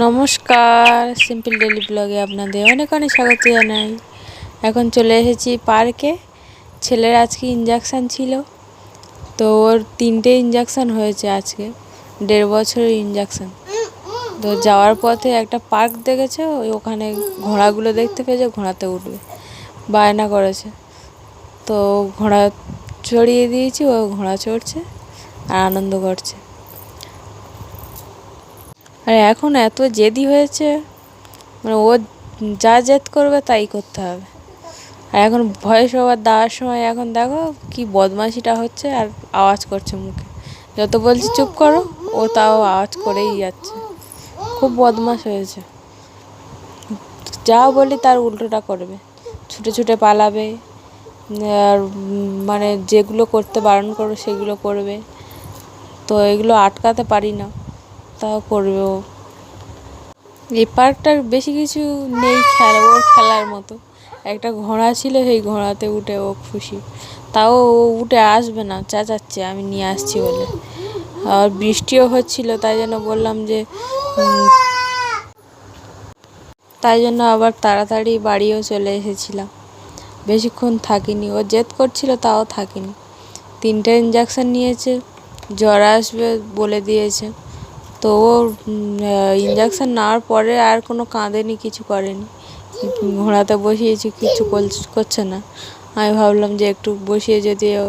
নমস্কার, simple daily ব্লগে আপনাদের অনেক অনেক স্বাগত জানাই। এখন চলে এসেছি পার্কে। ছেলের আজকে ইঞ্জেকশান ছিল, তো ওর 3টে ইঞ্জেকশান হয়েছে আজকে, 1.5 বছরের ইঞ্জেকশান। তো যাওয়ার পথে একটা পার্ক দেখেছে, ওখানে ঘোড়াগুলো দেখতে পেয়েছে, ঘোড়াতে উঠবে বায়না করেছে। তো ঘোড়া চড়িয়ে দিয়েছি, ও ঘোড়া চড়ছে আর আনন্দ করছে। আর এখন এত জেদি হয়েছে, মানে ও যা জেদ করবে তাই করতে হবে। আর এখন ভয়েস ওভার দেওয়ার সময় এখন দেখো কি বদমাশিটা হচ্ছে, আর আওয়াজ করছে মুখে। যত বলছি চুপ করো, ও তাও আওয়াজ করেই যাচ্ছে। খুব বদমাশ হয়েছে, যা বলি তার উল্টোটা করবে, ছুটে ছুটে পালাবে, আর মানে যেগুলো করতে বারণ করো সেগুলো করবে। তো এগুলো আটকাতে পারি না, তাও করবে ও। এই পার্কটার বেশি কিছু নেই, ওর খেলার মতো। একটা ঘোড়া ছিল, সেই ঘোড়াতে উঠে ও খুশি। তাও ও উঠে আসবে না, চেঁচাচ্ছে আমি নিয়ে আসছি বলে। আর বৃষ্টিও হচ্ছিল, তাই জন্য বললাম যে তাই জন্য আবার তাড়াতাড়ি বাড়িও চলে এসেছিলাম। বেশিক্ষণ থাকিনি, ও জেদ করছিল তাও থাকিনি। 3টে ইঞ্জেকশান নিয়েছে, জ্বর আসবে বলে দিয়েছে। তো ও ইঞ্জেকশান নেওয়ার পরে আর কোনো কাঁদেনি, কিছু করেনি। ঘোড়াতে বসিয়েছি, কিছু করছে না। আমি ভাবলাম যে একটু বসিয়ে যদি ও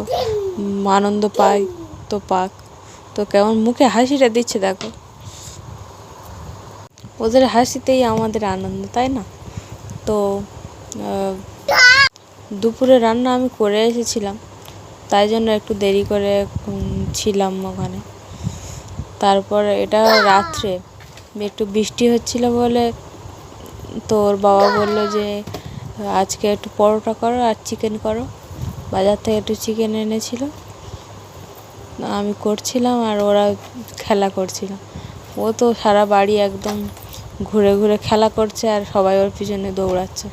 আনন্দ পায় তো পাক। তো কেমন মুখে হাসিটা দিচ্ছে দেখো, ওদের হাসিতেই আমাদের আনন্দ, তাই না? তো দুপুরে রান্না আমি করে এসেছিলাম, তাই জন্য একটু দেরি করে ছিলাম ওখানে। তারপর এটা রাত্রে একটু বৃষ্টি হচ্ছিল বলে তোর বাবা বলল যে আজকে একটু পরোটা করো আর চিকেন করো। বাজার থেকে একটু চিকেন এনেছিল, আমি করছিলাম আর ওরা খেলা করছিল। ও তো সারা বাড়ি একদম ঘুরে ঘুরে খেলা করছে, আর সবাই ওর পিছনে দৌড়াচ্ছে।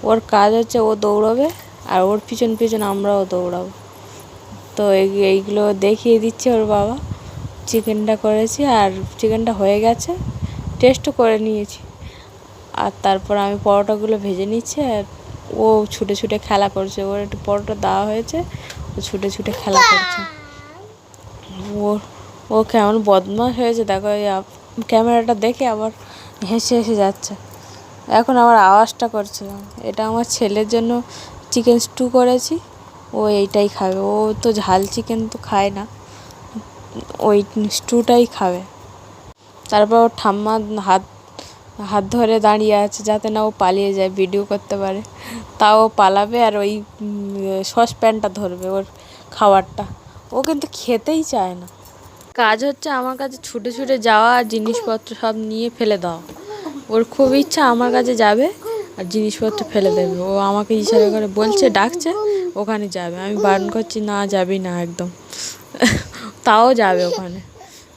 ওর কাজ হচ্ছে ও দৌড়াবে, আর ওর পিছন পিছন আমরাও দৌড়াবো। তো এইগুলো দেখিয়ে দিচ্ছে ওর বাবা। চিকেনটা করেছি, আর চিকেনটা হয়ে গেছে, টেস্টও করে নিয়েছি। আর তারপর আমি পরোটাগুলো ভেজে নিচ্ছি, আর ও ছুটে ছুটে খেলা করছে। ওর একটু পরোটা দেওয়া হয়েছে, ও ছুটে ছুটে খেলা করছে। ও কেমন বদমাশ হয়েছে দেখো, এই ক্যামেরাটা দেখে আবার হেসে হেসে যাচ্ছে। এখন আবার আওয়াজটা করছে। এটা আমার ছেলের জন্য চিকেন স্টু করেছি, ও এইটাই খাবে। ও তো ঝাল চিকেন তো খায় না, ওই স্টুটাই খাবে। তারপর ওর ঠাম্মা হাত হাত ধরে দাঁড়িয়ে আছে, যাতে না ও পালিয়ে যায়, ভিডিও করতে পারে। তাও পালাবে, আর ওই সসপ্যানটা ধরবে ওর খাবারটা। ও কিন্তু খেতেই চায় না। কাজ হচ্ছে আমার কাছে ছুটে ছুটে যাওয়া, আর জিনিসপত্র সব নিয়ে ফেলে দাও। ওর খুব ইচ্ছা আমার কাছে যাবে আর জিনিসপত্র ফেলে দেবে। ও আমাকে ইশারা করে বলছে, ডাকছে ওখানে যাবে। আমি বারণ করছি, না যাবি না একদম। তাও যাবে ওখানে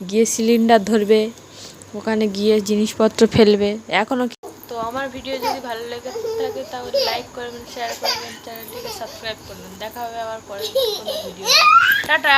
গিয়ে সিলিন্ডার ধরবে, ওখানে গিয়ে জিনিসপত্র ফেলবে এখনও। তো আমার ভিডিও যদি ভালো লেগে থাকে তাহলে লাইক করবেন, শেয়ার করবেন, চ্যানেলটিকে সাবস্ক্রাইব করবেন। দেখা হবে আবার পরের কোনো ভিডিও। টাটা।